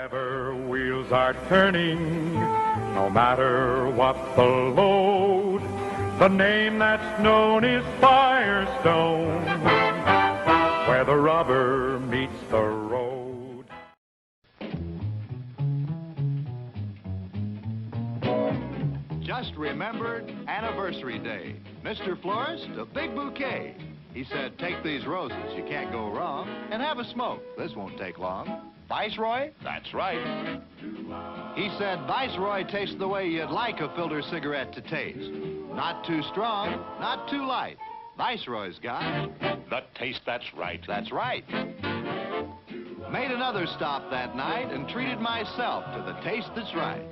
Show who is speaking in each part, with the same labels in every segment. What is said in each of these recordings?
Speaker 1: Wherever wheels are turning, no matter what the load, the name that's known is Firestone, where the rubber meets the road.
Speaker 2: Just remembered Anniversary Day. Mr. Florist, a big bouquet. He said, take these roses, you can't go wrong, and have a smoke. This won't take long. Viceroy? That's right. He said, Viceroy tastes the way you'd like a filter cigarette to taste. Not too strong, not too light. Viceroy's got
Speaker 3: the taste that's right.
Speaker 2: That's right. Made another stop that night and treated myself to the taste that's right.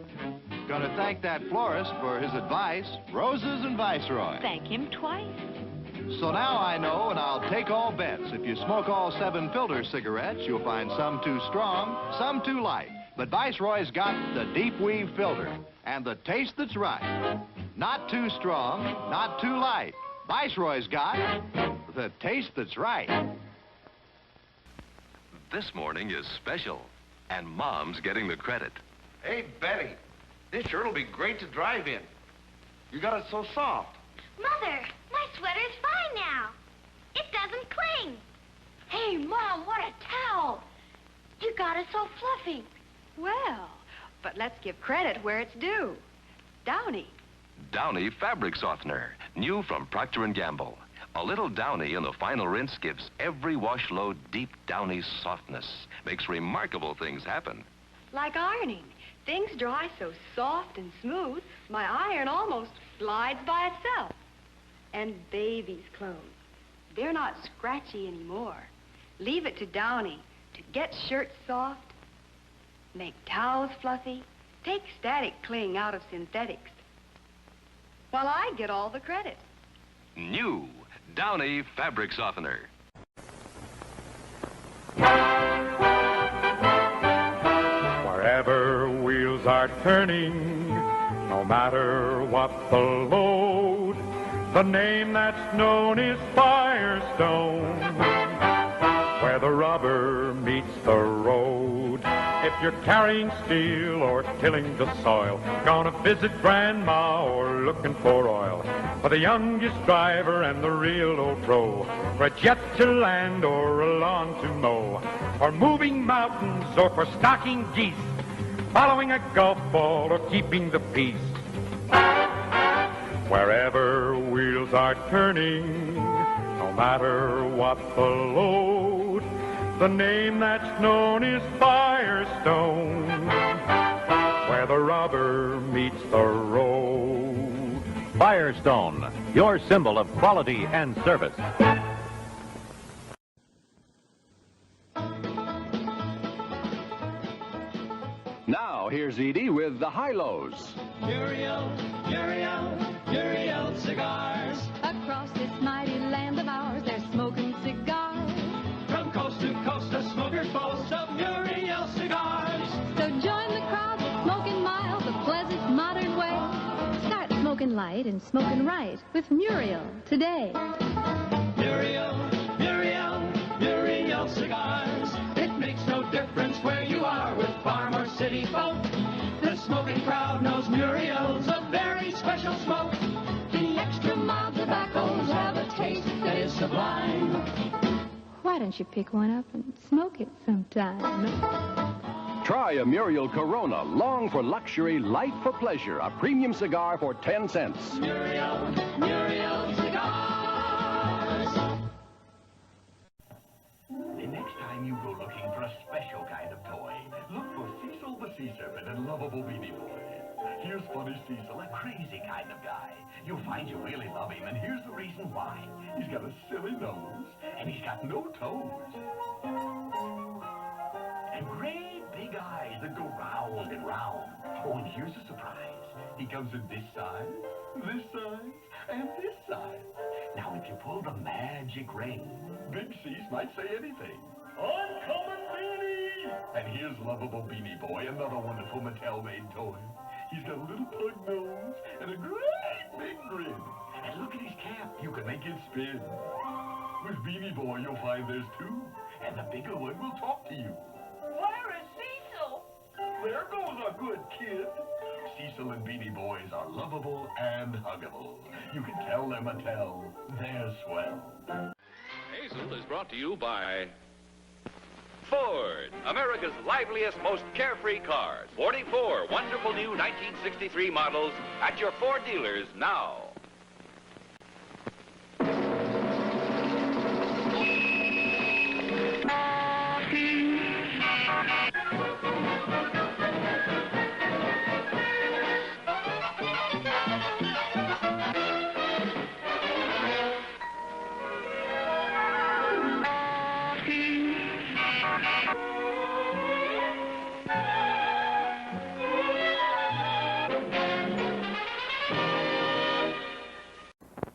Speaker 2: Gonna thank that florist for his advice, Roses and Viceroy.
Speaker 4: Thank him twice.
Speaker 2: So now I know, and I'll take all bets. If you smoke all 7 filter cigarettes, you'll find some too strong, some too light. But Viceroy's got the deep weave filter and the taste that's right. Not too strong, not too light. Viceroy's got the taste that's right.
Speaker 5: This morning is special, and Mom's getting the credit.
Speaker 6: Hey, Betty, this shirt'll be great to drive in. You got it so soft.
Speaker 7: Mother, my sweater's fine now. It doesn't cling. Hey, Mom, what a towel. You got it so fluffy.
Speaker 4: Well, but let's give credit where it's due. Downy.
Speaker 5: Downy Fabric Softener, new from Procter & Gamble. A little Downy in the final rinse gives every wash load deep Downy softness. Makes remarkable things happen.
Speaker 4: Like ironing. Things dry so soft and smooth, my iron almost glides by itself. And baby's clothes. They're not scratchy anymore. Leave it to Downy to get shirts soft, make towels fluffy, take static cling out of synthetics. While I get all the credit.
Speaker 5: New Downy Fabric Softener.
Speaker 1: Wherever wheels are turning, no matter what the load, the name that's known is Firestone, where the rubber meets the road. If you're carrying steel or tilling the soil, gonna visit Grandma or looking for oil, for the youngest driver and the real old pro, for a jet to land or a lawn to mow, for moving mountains or for stalking geese, following a golf ball or keeping the peace. Wherever wheels are turning, no matter what the load, the name that's known is Firestone, where the rubber meets the road.
Speaker 8: Firestone, your symbol of quality and service.
Speaker 9: Now, here's Edie with the high-lows.
Speaker 10: Uriel, Uriel, Uriel cigars.
Speaker 11: Across this mighty land of ours, they're smoking cigars.
Speaker 10: From coast to coast, the smokers boast of Uriel cigars.
Speaker 11: So join the crowd that's smoking mild, the pleasant modern way. Start smoking light and smoking right with Muriel today.
Speaker 10: Uriel, Uriel, Uriel cigars. It makes no difference where you are with farm or city folk. The smoking crowd knows Muriel's a very special smoke.
Speaker 11: The extra mild tobaccos have a taste that is sublime. Why don't you pick one up and smoke it sometime?
Speaker 9: Try a Muriel Corona, long for luxury, light for pleasure. A premium cigar for 10 cents.
Speaker 10: Muriel, Muriel cigars.
Speaker 12: The next time you go looking for a special kind of toy, look for Cecil the Sea Serpent and Lovable Beanie Boy. Here's funny Cecil, a crazy kind of guy. You'll find you really love him, and here's the reason why. He's got a silly nose, and he's got no toes. And great big eyes that go round and round. Oh, and here's a surprise. He comes in this size, and this size. Now, if you pull the magic ring, Big Cease might say anything. Uncommon Beanie! And here's Lovable Beanie Boy, another wonderful Mattel-made toy. He's got a little pug nose and a great big grin. And look at his cap. You can make it spin. With Beanie Boy, you'll find there's two. And the bigger one will talk to you.
Speaker 13: Where is Cecil?
Speaker 12: there goes a good kid. Cecil and Beanie Boys are lovable and huggable. You can tell them a tell. They're swell.
Speaker 5: Hazel is brought to you by Ford, America's liveliest, most carefree cars. 44 wonderful new 1963 models at your Ford dealers now.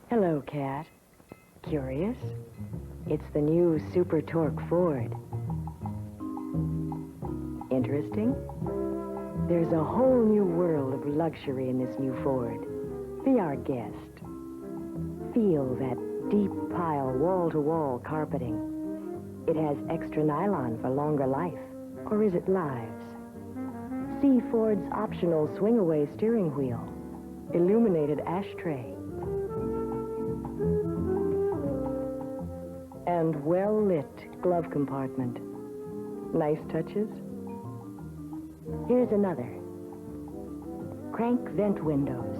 Speaker 13: Hello, Cat. Curious? It's the new Super Torque Ford. Interesting? There's a whole new world of luxury in this new Ford. Be our guest. Feel that deep pile wall-to-wall carpeting. It has extra nylon for longer life. Or is it lives? See Ford's optional swing-away steering wheel. Illuminated ashtray. And well-lit glove compartment. Nice touches? Here's another. Crank vent windows.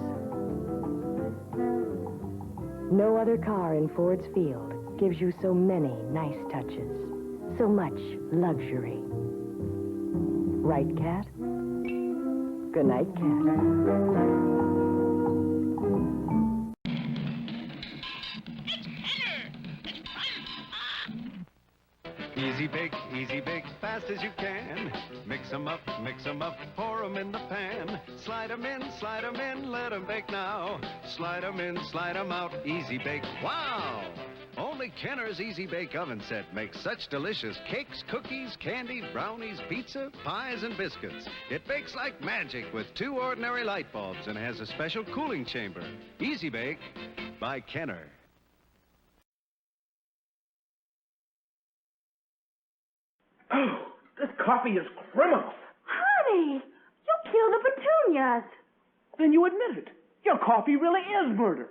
Speaker 13: No other car in Ford's field gives you so many nice touches. So much luxury. Right, Cat? Good night, Cat.
Speaker 14: Easy bake, fast as you can. Mix 'em up, pour 'em in the pan. Slide 'em in, let 'em bake now. Slide 'em in, slide 'em out, Easy Bake, wow! Only Kenner's Easy Bake Oven Set makes such delicious cakes, cookies, candy, brownies, pizza, pies, and biscuits. It bakes like magic with 2 ordinary light bulbs and has a special cooling chamber. Easy Bake by Kenner.
Speaker 15: Oh, this coffee is criminal.
Speaker 16: Honey, you killed the petunias.
Speaker 15: Then you admit it. Your coffee really is murder.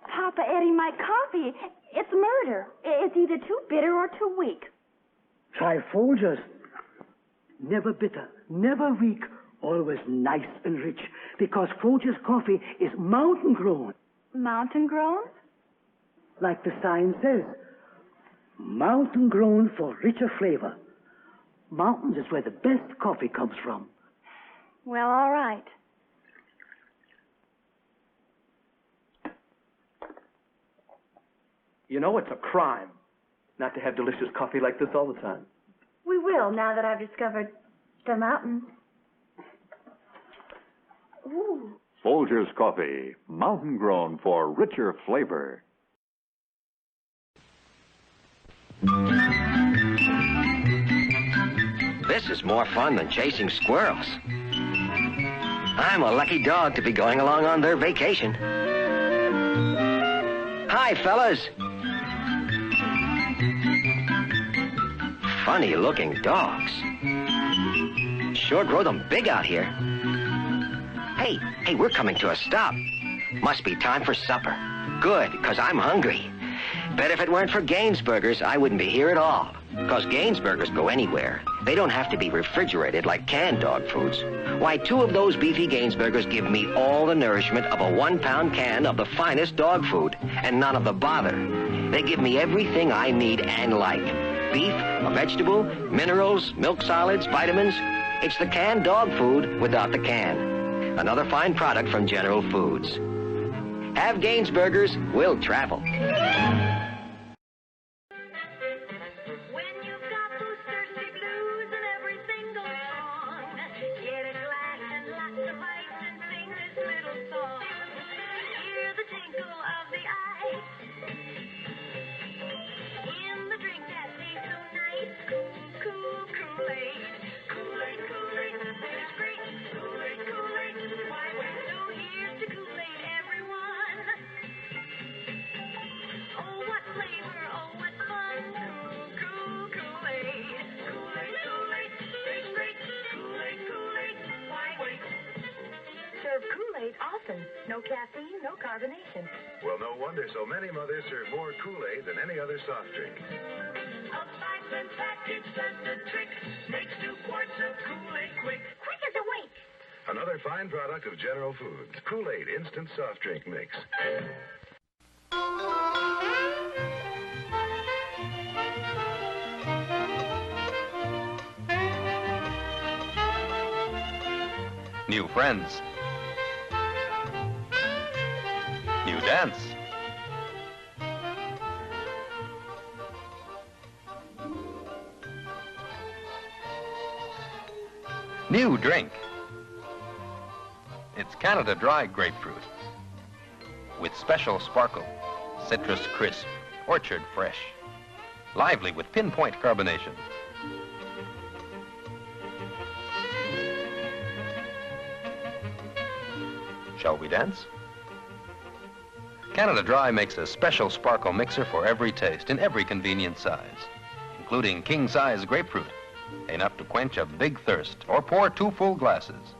Speaker 16: Papa Eddie, my coffee, it's murder. It's either too bitter or too weak.
Speaker 15: Try Folgers. Never bitter, never weak, always nice and rich. Because Folgers coffee is mountain grown.
Speaker 16: Mountain grown?
Speaker 15: Like the sign says. Mountain grown for richer flavor. Mountains is where the best coffee comes from.
Speaker 16: Well, all right.
Speaker 15: You know, it's a crime not to have delicious coffee like this all the time.
Speaker 16: We will, now that I've discovered the mountain. Ooh.
Speaker 8: Folgers Coffee, mountain grown for richer flavor.
Speaker 17: This is more fun than chasing squirrels. I'm a lucky dog to be going along on their vacation. Hi, fellas. Funny-looking dogs. Sure grow them big out here. Hey, we're coming to a stop. Must be time for supper. Good, because I'm hungry. Bet if it weren't for Gainsburgers, I wouldn't be here at all. Because Gainsburgers go anywhere. They don't have to be refrigerated like canned dog foods. Why, 2 of those beefy Gainsburgers give me all the nourishment of a 1-pound can of the finest dog food, and none of the bother. They give me everything I need and like. Beef, a vegetable, minerals, milk solids, vitamins. It's the canned dog food without the can. Another fine product from General Foods. Have Gainsburgers, we'll travel.
Speaker 10: Oh,
Speaker 18: Kool-Aid often. No caffeine, no carbonation.
Speaker 19: Well, no wonder so many mothers serve more Kool-Aid than any other soft drink.
Speaker 10: A vibrant package does the trick. Makes 2 quarts of Kool-Aid quick.
Speaker 18: Quick as a wink.
Speaker 19: Another fine product of General Foods. Kool-Aid Instant Soft Drink Mix.
Speaker 8: New friends. New dance. New drink. It's Canada Dry Grapefruit. With special sparkle, citrus crisp, orchard fresh. Lively with pinpoint carbonation. Shall we dance? Canada Dry makes a special sparkle mixer for every taste in every convenient size, including king-size grapefruit, enough to quench a big thirst or pour 2 full glasses.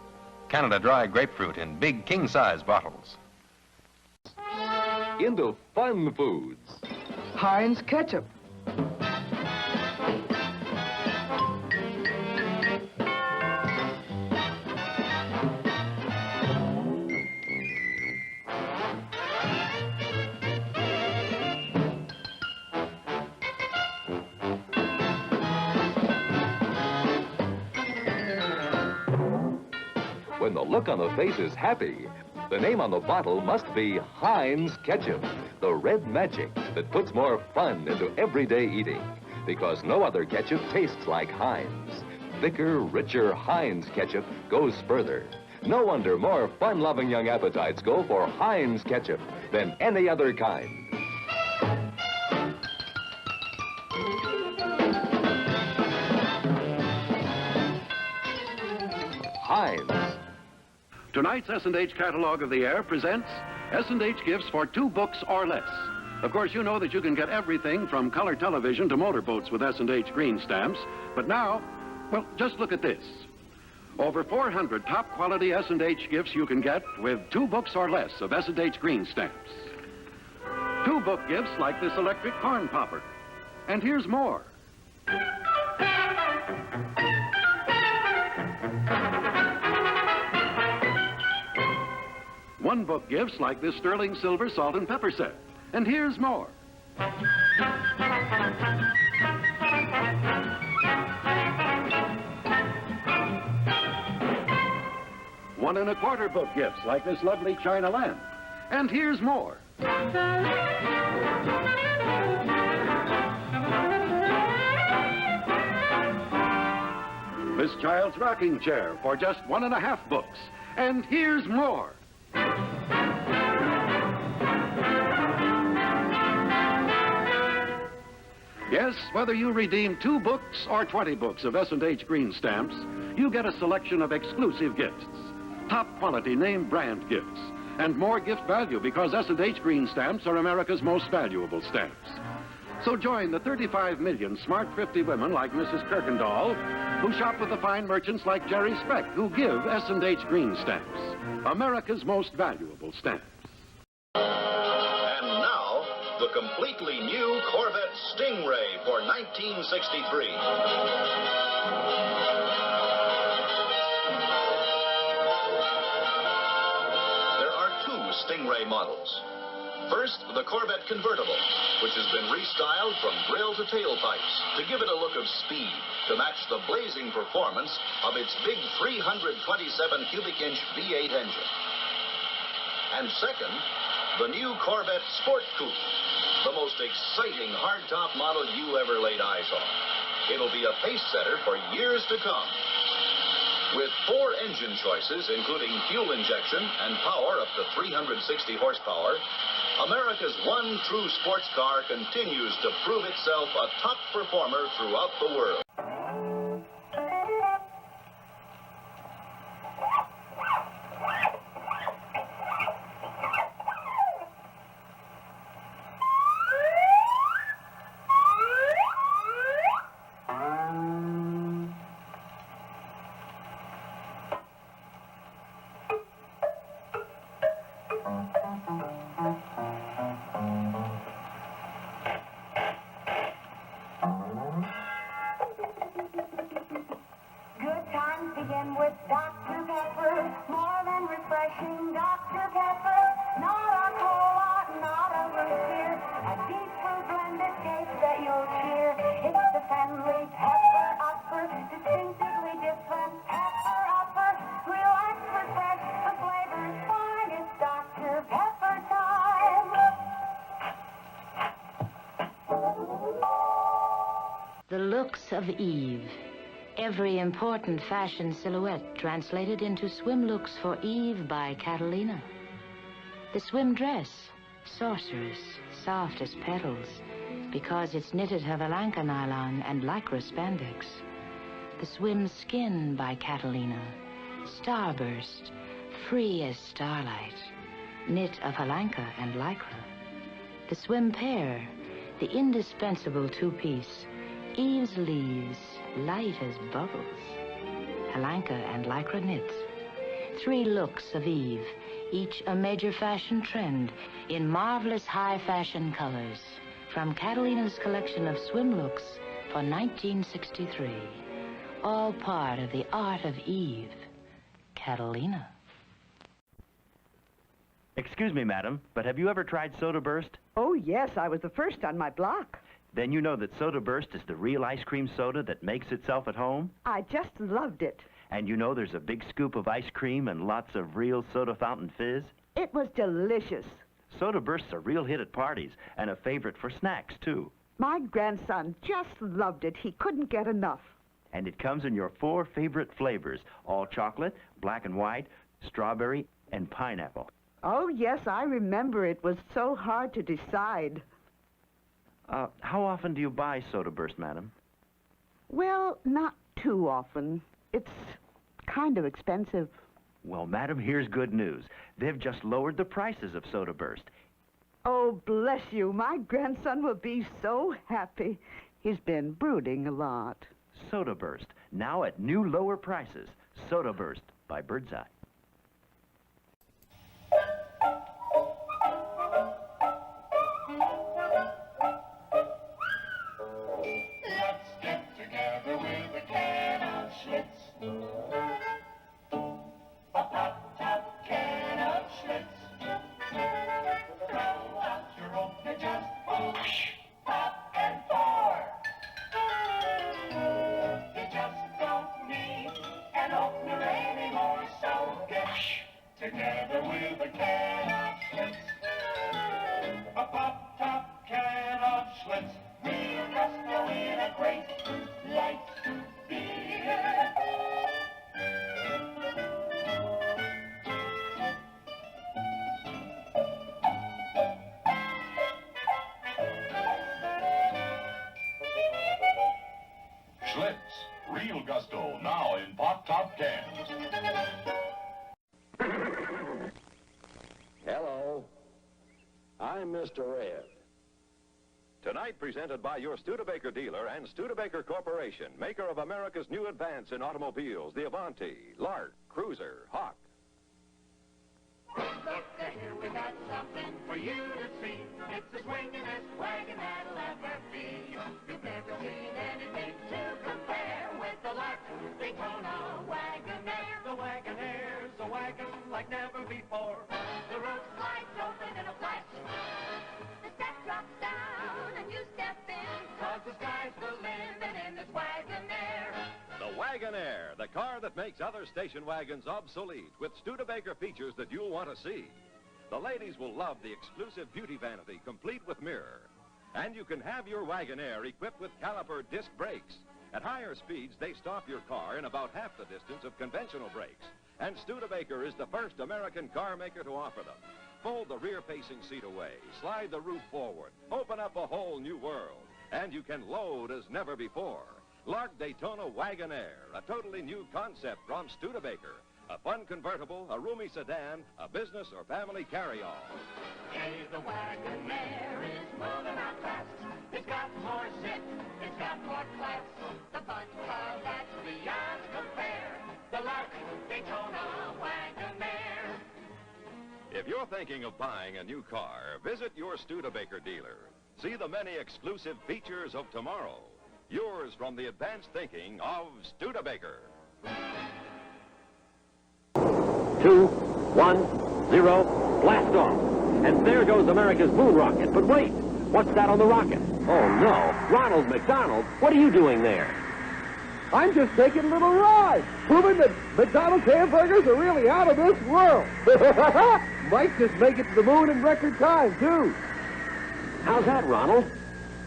Speaker 8: Canada Dry Grapefruit in big king-size bottles.
Speaker 20: Into fun foods.
Speaker 21: Heinz ketchup.
Speaker 20: When the look on the face is happy, the name on the bottle must be Heinz Ketchup, the red magic that puts more fun into everyday eating. Because no other ketchup tastes like Heinz. Thicker, richer Heinz Ketchup goes further. No wonder more fun-loving young appetites go for Heinz Ketchup than any other kind. Heinz.
Speaker 14: Tonight's S&H Catalog of the Air presents S&H Gifts for 2 books or less. Of course, you know that you can get everything from color television to motorboats with S&H green stamps. But now, well, just look at this. Over 400 top-quality S&H gifts you can get with 2 books or less of S&H green stamps. 2 book gifts like this electric corn popper. And here's more. One book gifts like this sterling silver salt and pepper set. And here's more. One and a quarter book gifts like this lovely china lamp. And here's more. This child's rocking chair for just 1.5 books. And here's more. Yes, whether you redeem 2 books or 20 books of S&H green stamps, you get a selection of exclusive gifts, top-quality name-brand gifts, and more gift value because S&H green stamps are America's most valuable stamps. So join the 35 million smart, thrifty women like Mrs. Kirkendall who shop with the fine merchants like Jerry Speck who give S&H green stamps, America's most valuable stamps.
Speaker 22: And now, the completely new Corvette Stingray for 1963. There are 2 Stingray models. First, the Corvette Convertible, which has been restyled from grille to tailpipes to give it a look of speed to match the blazing performance of its big 327 cubic inch V8 engine. And second, the new Corvette Sport Coupe, the most exciting hardtop model you ever laid eyes on. It'll be a pace setter for years to come. With 4 engine choices, including fuel injection and power up to 360 horsepower, America's one true sports car continues to prove itself a top performer throughout the world.
Speaker 10: swim with Dr. Pepper. More than refreshing, Dr. Pepper. Not a cola, not a root beer. A deep fruit blended taste that you'll cheer. It's the friendly Pepper Upper, distinctively different Pepper Upper. Relax, refresh, the flavor's fine. It's Dr. Pepper time.
Speaker 2: The looks of Eve. Every important fashion silhouette translated into swim looks for Eve by Catalina. The swim dress, sorceress, soft as petals, because it's knitted Havelanka nylon and lycra spandex. The swim skin by Catalina, starburst, free as starlight, knit of Havelanka and lycra. The swim pair, the indispensable two-piece, Eve's leaves, light as bubbles, Havelanka and lycra knit. 3 looks of Eve, each a major fashion trend in marvelous high fashion colors. From Catalina's collection of swim looks for 1963. All part of the art of Eve. Catalina.
Speaker 3: Excuse me, madam, but have you ever tried Soda Burst?
Speaker 21: Oh, yes, I was the first on my block.
Speaker 3: Then you know that Soda Burst is the real ice cream soda that makes itself at home?
Speaker 21: I just loved it.
Speaker 3: And you know there's a big scoop of ice cream and lots of real soda fountain fizz?
Speaker 21: It was delicious.
Speaker 3: Soda Burst's a real hit at parties and a favorite for snacks, too.
Speaker 21: My grandson just loved it. He couldn't get enough.
Speaker 3: And it comes in your 4 favorite flavors, all chocolate, black and white, strawberry, and pineapple.
Speaker 21: Oh, yes, I remember. It was so hard to decide.
Speaker 3: How often do you buy Soda Burst, madam?
Speaker 21: Well, not too often. It's kind of expensive.
Speaker 3: Well, madam, here's good news. They've just lowered the prices of Soda Burst.
Speaker 21: Oh, bless you. My grandson will be so happy. He's been brooding a lot.
Speaker 3: Soda Burst, now at new lower prices. Soda Burst by Birdseye.
Speaker 10: Let's get together with a can of Schlitz. A pop-top can of Schlitz. Throw out your opener, just push, pop, and pour. You just don't need an opener anymore, so get together with a can of Schlitz. A pop-top can of Schlitz. We'll just go in a great light beer.
Speaker 22: Schlitz, real gusto, now in pop-top cans.
Speaker 9: Hello. I'm Mr. Red.
Speaker 20: Tonight presented by your Studebaker dealer and Studebaker Corporation, maker of America's new advance in automobiles, the Avanti, Lark, Cruiser, Hawk.
Speaker 10: Look here, we got something for you to see. It's the swingin'est wagon that'll ever be. You've never seen anything to compare with the Lark Daytona Wagonaire. The Wagonaire's a wagon like never before. The roof slides open in a flash. The step drops down and you step in. 'Cause the sky's the limit in this Wagonaire.
Speaker 20: The Wagonaire, the car that makes other station wagons obsolete, with Studebaker features that you'll want to see. The ladies will love the exclusive beauty vanity, complete with mirror. And you can have your Wagonaire equipped with caliper disc brakes. At higher speeds, they stop your car in about half the distance of conventional brakes. And Studebaker is the first American car maker to offer them. Fold the rear-facing seat away, slide the roof forward, open up a whole new world, and you can load as never before. Lark Daytona Wagonaire, a totally new concept from Studebaker. A fun convertible, a roomy sedan, a business or family carry-all.
Speaker 10: Hey, the Wagonaire is moving out fast. It's got more zip, it's got more class. The fun car that's beyond compare. The Lark Daytona Wagonaire.
Speaker 20: If you're thinking of buying a new car, visit your Studebaker dealer. See the many exclusive features of tomorrow. Yours from the advanced thinking of Studebaker.
Speaker 6: 2, 1, 0, blast off. And there goes America's moon rocket. But wait, what's that on the rocket? Oh, no. Ronald McDonald, what are you doing there?
Speaker 7: I'm just taking a little ride, proving that McDonald's hamburgers are really out of this world. Might just make it to the moon in record time, too.
Speaker 6: How's that, Ronald?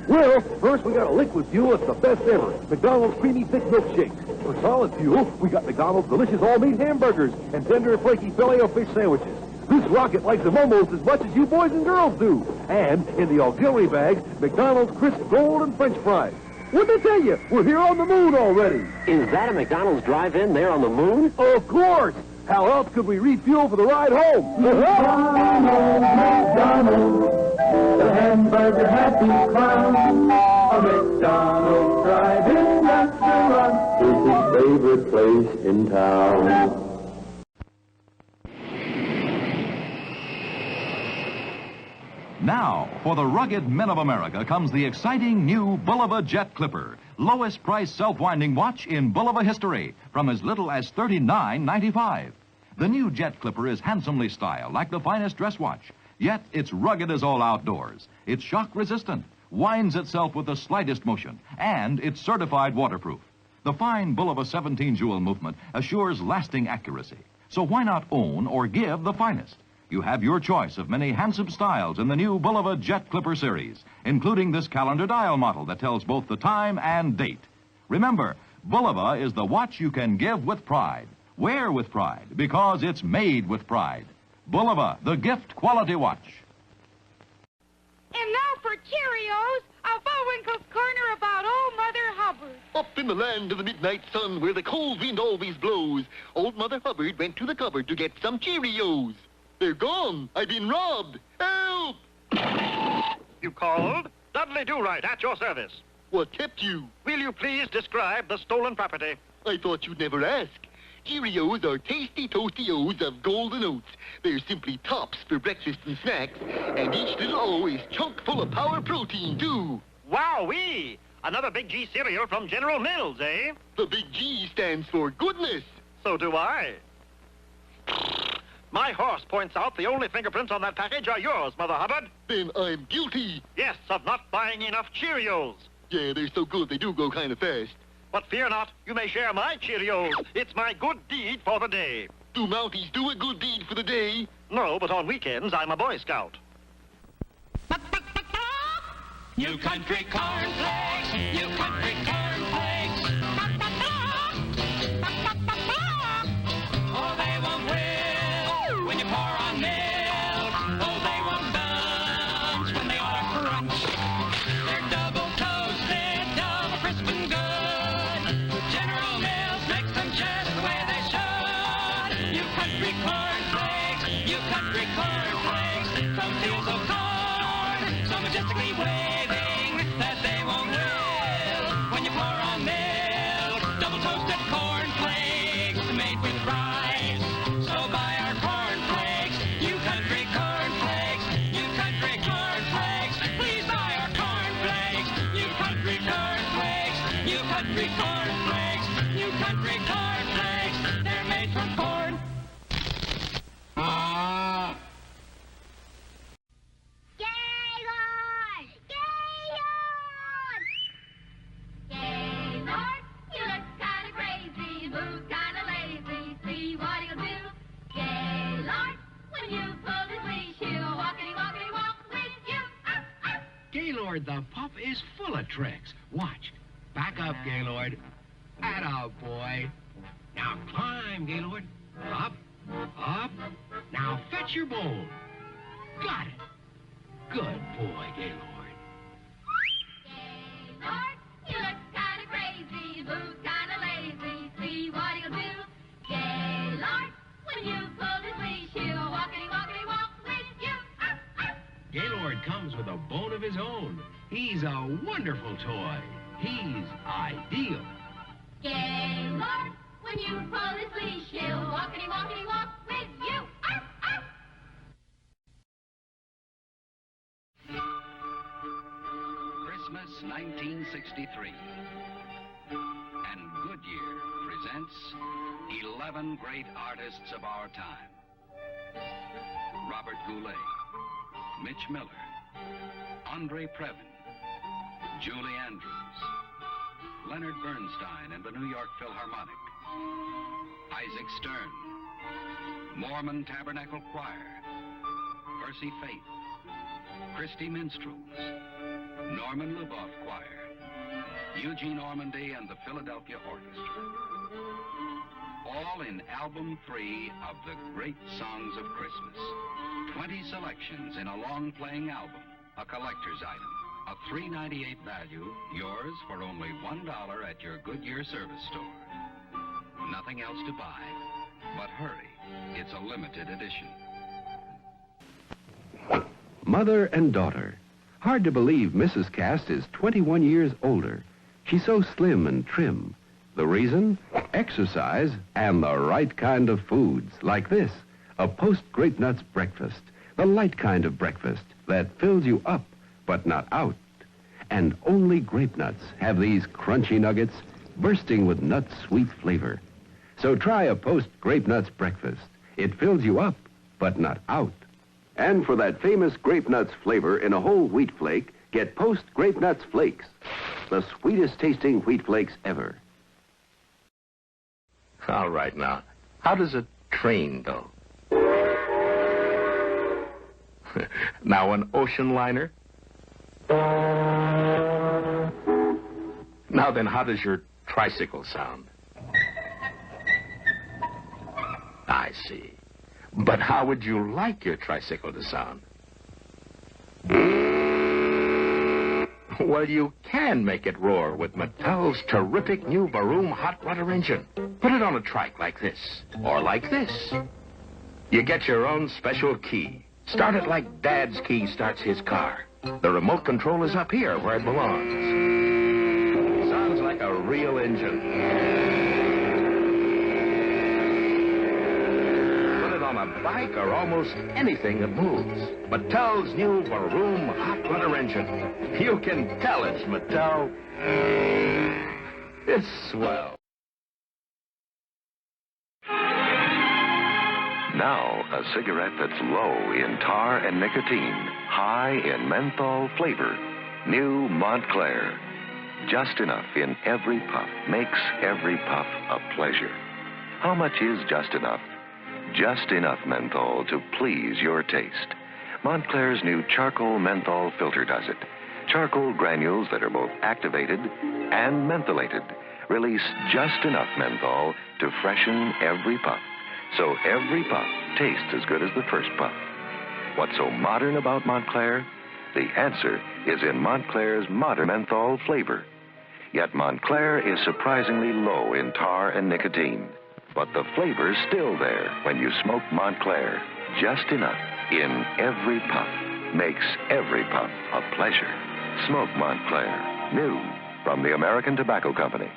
Speaker 7: Well, first we got a liquid fuel that's the best ever. McDonald's Creamy Thick Milkshakes. For solid fuel, we got McDonald's delicious all-meat hamburgers and tender and flaky Filet-O-Fish sandwiches. This rocket likes them almost as much as you boys and girls do. And in the auxiliary bags, McDonald's crisp golden French fries. Wouldn't I tell you, we're here on the moon already.
Speaker 6: Is that a McDonald's drive-in there on the moon?
Speaker 7: Of course. How else could we refuel for the ride home?
Speaker 10: McDonald's, the hamburger happy clown. A McDonald's drive-in restaurant is his favorite place in town.
Speaker 23: Now, for the rugged men of America comes the exciting new Bulova Jet Clipper. Lowest price self-winding watch in Bulova history, from as little as $39.95. The new Jet Clipper is handsomely styled, like the finest dress watch. Yet it's rugged as all outdoors. It's shock resistant, winds itself with the slightest motion, and it's certified waterproof. The fine Bulova 17 jewel movement assures lasting accuracy. So why not own or give the finest? You have your choice of many handsome styles in the new Bulova Jet Clipper series, including this calendar dial model that tells both the time and date. Remember, Bulova is the watch you can give with pride, wear with pride, because it's made with pride. Bulova, the gift quality watch.
Speaker 24: And now for Cheerios, a Bullwinkle's Corner about Old Mother Hubbard.
Speaker 25: Up in the land of the midnight sun where the cold wind always blows, Old Mother Hubbard went to the cupboard to get some Cheerios. They're gone. I've been robbed. Help!
Speaker 26: You called? Dudley Do-Right at your service.
Speaker 25: What kept you?
Speaker 26: Will you please describe the stolen property?
Speaker 25: I thought you'd never ask. Cheerios are tasty toasty-O's of golden oats. They're simply tops for breakfast and snacks, and each little O is chock full of power protein, too.
Speaker 26: Wowee! Another Big G cereal from General Mills, eh?
Speaker 25: The Big G stands for goodness.
Speaker 26: So do I. My horse points out the only fingerprints on that package are yours, Mother Hubbard.
Speaker 25: Then I'm guilty.
Speaker 26: Yes, of not buying enough Cheerios.
Speaker 25: Yeah, they're so good they do go kind of fast.
Speaker 26: But fear not, you may share my Cheerios. It's my good deed for the day.
Speaker 25: Do Mounties do a good deed for the day?
Speaker 26: No, but on weekends I'm a Boy Scout.
Speaker 10: New Country Cornflakes, New Country Cornflakes. Oh, they won't will when you pour on milk. Oh, they won't bunch when they ought to crunch. They're double toasted, double crisp and good. General Mills makes them just the way they should. New Country Cornflakes, New Country Cornflakes. From fields of corn, so majestically waving that they won't will when you pour on milk. Double toasted cornflakes made with fries. So buy our cornflakes, New Country Cornflakes, New Country Cornflakes. Please buy our cornflakes, New Country Cornflakes, New Country Cornflakes, New Country Cornflakes. They're made from corn.
Speaker 18: Gaylord, you look kinda crazy, move kinda lazy, see what he'll do. Gaylord, when you pull his leash, he'll walkity walk with you.
Speaker 27: Gaylord the pup is full of tricks. Watch. Back up, Gaylord. Atta boy. Now climb, Gaylord. Up, up. Now fetch your bowl. Got it. Good boy, Gaylord.
Speaker 18: Gaylord, you look kinda crazy, move kinda lazy, see what he'll do. Gaylord, when you pull his leash, he'll walkity walk with you.
Speaker 27: Gaylord comes with a bone of his own. He's a wonderful toy. He's ideal.
Speaker 18: Gaylord, when you pull his leash, he'll walkity walk with you.
Speaker 28: Christmas 1963.
Speaker 1: And Goodyear presents 11 great artists of our time. Robert Goulet, Mitch Miller, Andre Previn, Julie Andrews, Leonard Bernstein and the New York Philharmonic, Isaac Stern, Mormon Tabernacle Choir, Percy Faith, Christy Minstrels, Norman Luboff Choir, Eugene Ormandy and the Philadelphia Orchestra. All in album 3 of the great songs of Christmas. 20 selections in a long-playing album, a collector's item. A $3.98 value, yours for only $1 at your Goodyear service store. Nothing else to buy, but hurry, it's a limited edition.
Speaker 4: Mother and daughter. Hard to believe Mrs. Cast is 21 years older. She's so slim and trim. The reason? Exercise and the right kind of foods, like this, a Post-Grape Nuts breakfast, the light kind of breakfast that fills you up, but not out. And only Grape Nuts have these crunchy nuggets bursting with nut sweet flavor. So try a Post-Grape Nuts breakfast. It fills you up, but not out. And for that famous Grape Nuts flavor in a whole wheat flake, get Post-Grape Nuts Flakes, the sweetest tasting wheat flakes ever.
Speaker 5: All right, now, how does a train go? Now, an ocean liner? Now then, how does your tricycle sound? I see. But how would you like your tricycle to sound? Well, you can make it roar with Mattel's terrific new Baroom hot rudder engine. Put it on a trike like this, or like this. You get your own special key. Start it like Dad's key starts his car. The remote control is up here where it belongs. Sounds like a real engine. Put it on a bike or almost anything that moves. Mattel's new Baroom hot rudder engine. You can tell it's Mattel. It's swell.
Speaker 19: Now, a cigarette that's low in tar and nicotine, high in menthol flavor. New Montclair. Just enough in every puff makes every puff a pleasure. How much is just enough? Just enough menthol to please your taste. Montclair's new charcoal menthol filter does it. Charcoal granules that are both activated and mentholated release just enough menthol to freshen every puff. So every puff tastes as good as the first puff. What's so modern about Montclair? The answer is in Montclair's modern menthol flavor. Yet Montclair is surprisingly low in tar and nicotine. But the flavor's still there when you smoke Montclair. Just enough in every puff makes every puff a pleasure. Smoke Montclair. New from the American Tobacco Company.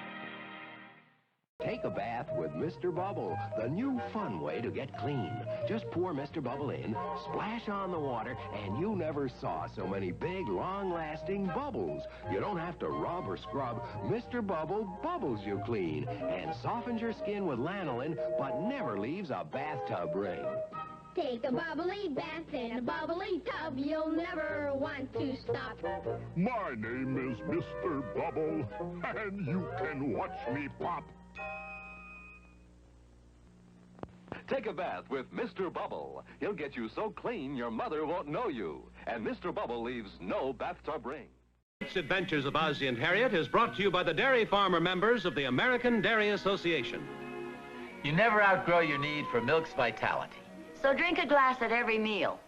Speaker 11: Take a bath with Mr. Bubble, the new fun way to get clean. Just pour Mr. Bubble in, splash on the water, and you never saw so many big, long-lasting bubbles. You don't have to rub or scrub. Mr. Bubble bubbles you clean and softens your skin with lanolin, but never leaves a bathtub ring.
Speaker 18: Take a bubbly bath in a bubbly tub. You'll never want to stop.
Speaker 12: My name is Mr. Bubble, and you can watch me pop.
Speaker 20: Take a bath with Mr. Bubble. He'll get you so clean your mother won't know you. And Mr. Bubble leaves no bathtub ring.
Speaker 13: Adventures of Ozzie and Harriet is brought to you by the dairy farmer members of the American Dairy Association.
Speaker 15: You never outgrow your need for milk's vitality.
Speaker 2: So drink a glass at every meal.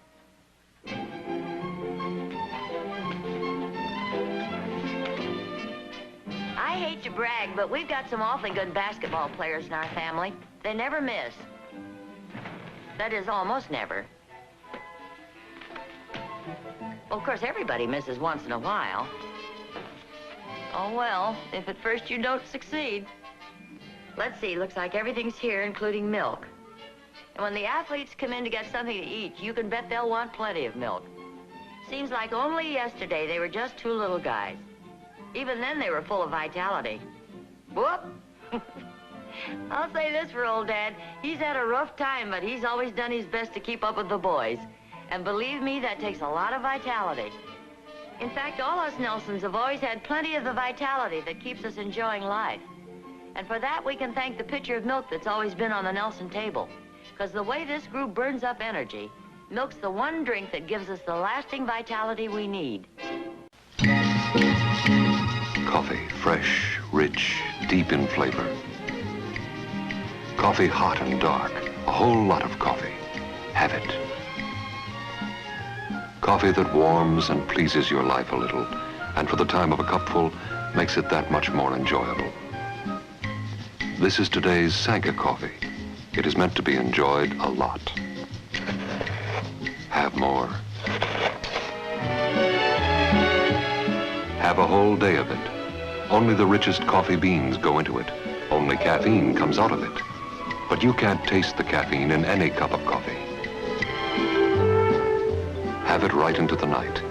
Speaker 2: I hate to brag, but we've got some awfully good basketball players in our family. They never miss. That is, almost never. Well, of course, everybody misses once in a while. Oh, well, if at first you don't succeed. Let's see, looks like everything's here, including milk. And when the athletes come in to get something to eat, you can bet they'll want plenty of milk. Seems like only yesterday they were just two little guys. Even then, they were full of vitality. Whoop! I'll say this for old Dad. He's had a rough time, but he's always done his best to keep up with the boys. And believe me, that takes a lot of vitality. In fact, all us Nelsons have always had plenty of the vitality that keeps us enjoying life. And for that, we can thank the pitcher of milk that's always been on the Nelson table. Because the way this group burns up energy, milk's the one drink that gives us the lasting vitality we need.
Speaker 19: Coffee, fresh, rich, deep in flavor. Coffee hot and dark, a whole lot of coffee. Have it. Coffee that warms and pleases your life a little, and for the time of a cupful, makes it that much more enjoyable. This is today's Sanka coffee. It is meant to be enjoyed a lot. Have more. Have a whole day of it. Only the richest coffee beans go into it. Only caffeine comes out of it. But you can't taste the caffeine in any cup of coffee. Have it right into the night.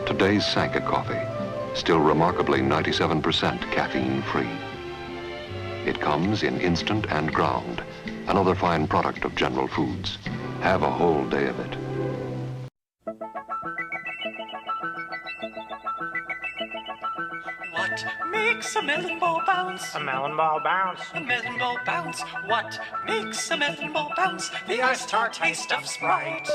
Speaker 19: Today's Sanka coffee, still remarkably 97% caffeine-free. It comes in instant and ground, another fine product of General Foods. Have a whole day of it.
Speaker 10: What makes a melon ball bounce? A melon ball bounce. A melon ball bounce. What makes a melon ball bounce? The ice-tart taste of Sprite.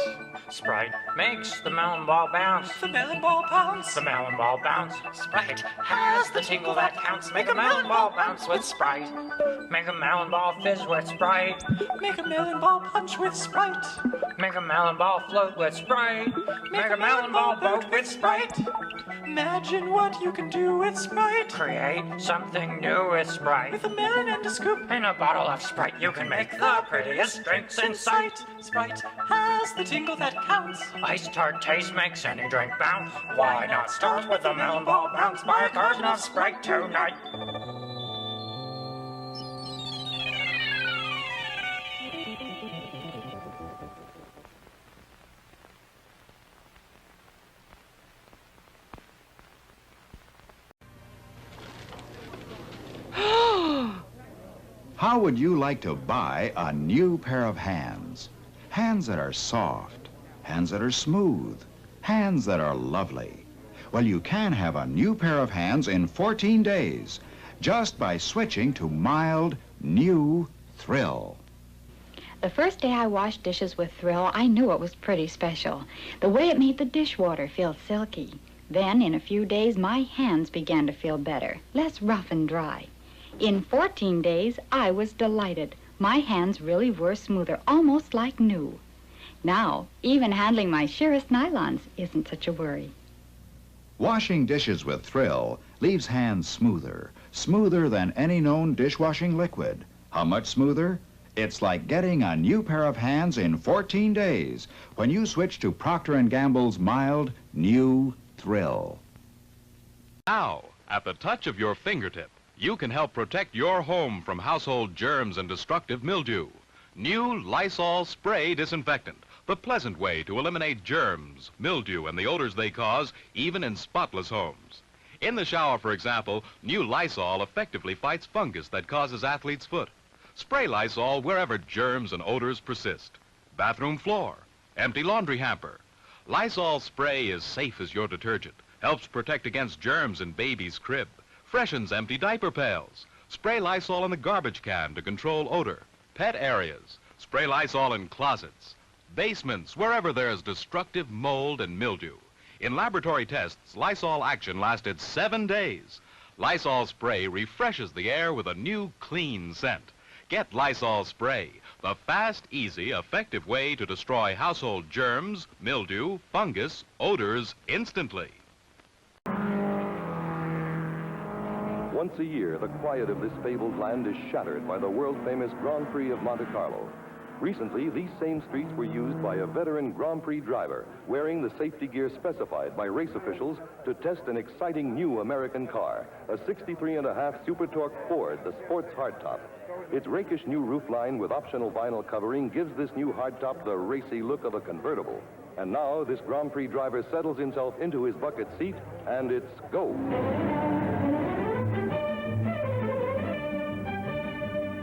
Speaker 10: Sprite makes the melon ball bounce. The melon ball bounce. The melon ball bounce. Sprite has the tingle that counts. Make a melon ball bounce with Sprite. Make a melon ball fizz with Sprite. Make a melon ball punch with Sprite. Make a melon ball float with Sprite. Make a melon ball boat with Sprite. Imagine what you can do with Sprite. Create something new with Sprite. With a melon and a scoop and a bottle of Sprite, you can make the prettiest drinks in sight. Sprite has the tingle that counts. Ice-tart taste makes any drink bounce. Why not start with a melon ball bounce? Buy a carton of Sprite tonight.
Speaker 3: How would you like to buy a new pair of hands? Hands that are soft, hands that are smooth, hands that are lovely. Well, you can have a new pair of hands in 14 days just by switching to mild, new Thrill.
Speaker 8: The first day I washed dishes with Thrill, I knew it was pretty special. The way it made the dishwater feel silky. Then, in a few days, my hands began to feel better, less rough and dry. In 14 days, I was delighted. My hands really were smoother, almost like new. Now, even handling my sheerest nylons isn't such a worry.
Speaker 3: Washing dishes with Thrill leaves hands smoother, smoother than any known dishwashing liquid. How much smoother? It's like getting a new pair of hands in 14 days when you switch to Procter & Gamble's mild, new Thrill.
Speaker 14: Now, at the touch of your fingertip, you can help protect your home from household germs and destructive mildew. New Lysol Spray Disinfectant, the pleasant way to eliminate germs, mildew, and the odors they cause, even in spotless homes. In the shower, for example, new Lysol effectively fights fungus that causes athlete's foot. Spray Lysol wherever germs and odors persist. Bathroom floor, empty laundry hamper. Lysol Spray is safe as your detergent, helps protect against germs in baby's crib, freshens empty diaper pails. Spray Lysol in the garbage can to control odor. Pet areas, spray Lysol in closets. Basements, wherever there's destructive mold and mildew. In laboratory tests, Lysol action lasted 7 days. Lysol Spray refreshes the air with a new clean scent. Get Lysol Spray, the fast, easy, effective way to destroy household germs, mildew, fungus, odors instantly.
Speaker 16: Once a year, the quiet of this fabled land is shattered by the world-famous Grand Prix of Monte Carlo. Recently, these same streets were used by a veteran Grand Prix driver wearing the safety gear specified by race officials to test an exciting new American car, a 63.5 Super Torque Ford, the sports hardtop. Its rakish new roofline with optional vinyl covering gives this new hardtop the racy look of a convertible. And now, this Grand Prix driver settles himself into his bucket seat, and it's go.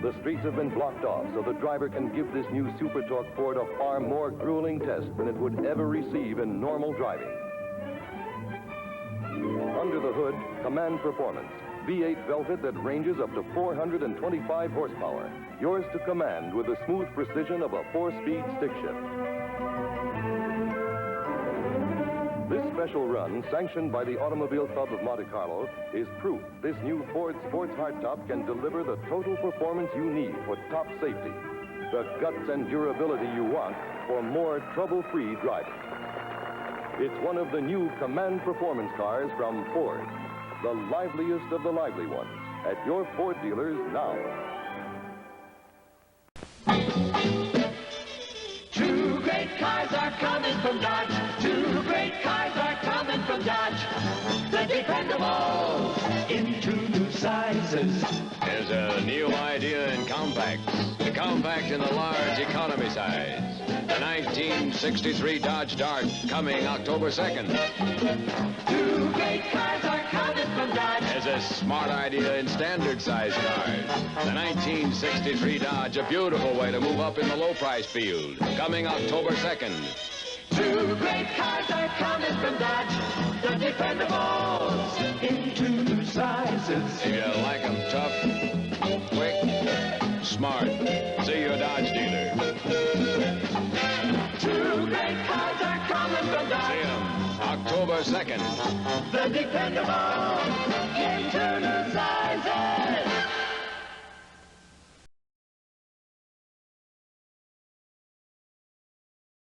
Speaker 16: The streets have been blocked off so the driver can give this new Super Torque Ford a far more grueling test than it would ever receive in normal driving. Under the hood, Command Performance. V8 Velvet that ranges up to 425 horsepower. Yours to command with the smooth precision of a 4-speed stick shift. This special run, sanctioned by the Automobile Club of Monte Carlo, is proof this new Ford Sports Hardtop can deliver the total performance you need for top safety. The guts and durability you want for more trouble-free driving. It's one of the new Command Performance cars from Ford. The liveliest of the lively ones. At your Ford dealers now.
Speaker 10: Two great cars are coming from Dodge. Two great cars are coming from Dodge. The dependable in 2 new sizes.
Speaker 6: There's a new idea in compacts. The compact in the large economy size. The 1963 Dodge Dart coming October 2nd.
Speaker 10: Two great cars are coming from Dodge.
Speaker 6: There's a smart idea in standard size cars. The 1963 Dodge, a beautiful way to move up in the low price field. Coming October 2nd.
Speaker 10: Two great cars are coming from Dodge. The dependables in 2 new sizes.
Speaker 6: If you like them tough, quick, smart, see your Dodge dealer.
Speaker 10: Two great cars are coming from Dodge.
Speaker 6: See them October 2nd.
Speaker 10: The dependable in 2 new